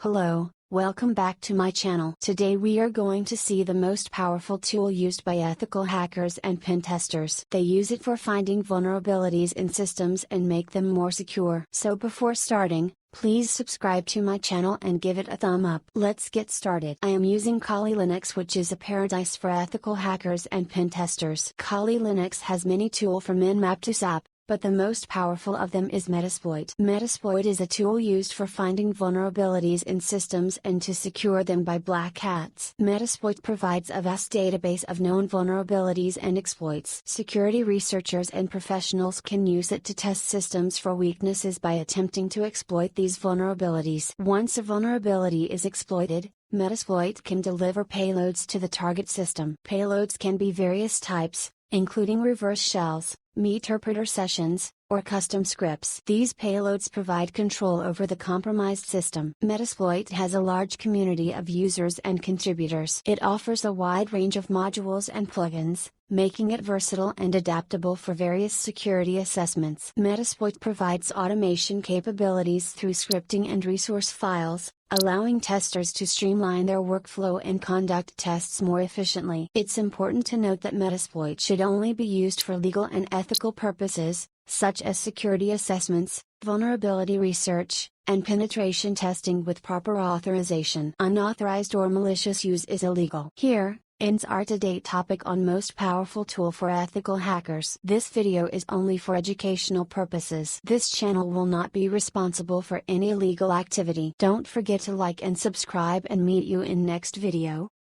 Hello, welcome back to my channel. Today we are going to see the most powerful tool used by ethical hackers and pen testers. They use it for finding vulnerabilities in systems and make them more secure. So before starting, please subscribe to my channel and give it a thumb up. Let's get started. I am using Kali Linux, which is a paradise for ethical hackers and pen testers. Kali Linux has many tools from Nmap to SAP, but the most powerful of them is Metasploit. Metasploit is a tool used for finding vulnerabilities in systems and to secure them by black hats. Metasploit provides a vast database of known vulnerabilities and exploits. Security researchers and professionals can use it to test systems for weaknesses by attempting to exploit these vulnerabilities. Once a vulnerability is exploited, Metasploit can deliver payloads to the target system. Payloads can be various types, including reverse shells, meterpreter sessions, or custom scripts. These payloads provide control over the compromised system. Metasploit has a large community of users and contributors. It offers a wide range of modules and plugins, making it versatile and adaptable for various security assessments. Metasploit provides automation capabilities through scripting and resource files, allowing testers to streamline their workflow and conduct tests more efficiently. It's important to note that Metasploit should only be used for legal and ethical purposes, such as security assessments, vulnerability research, and penetration testing with proper authorization. Unauthorized or malicious use is illegal. Here ends our to-date topic on most powerful tool for ethical hackers. This video is only for educational purposes. This channel will not be responsible for any illegal activity. Don't forget to like and subscribe, and meet you in next video.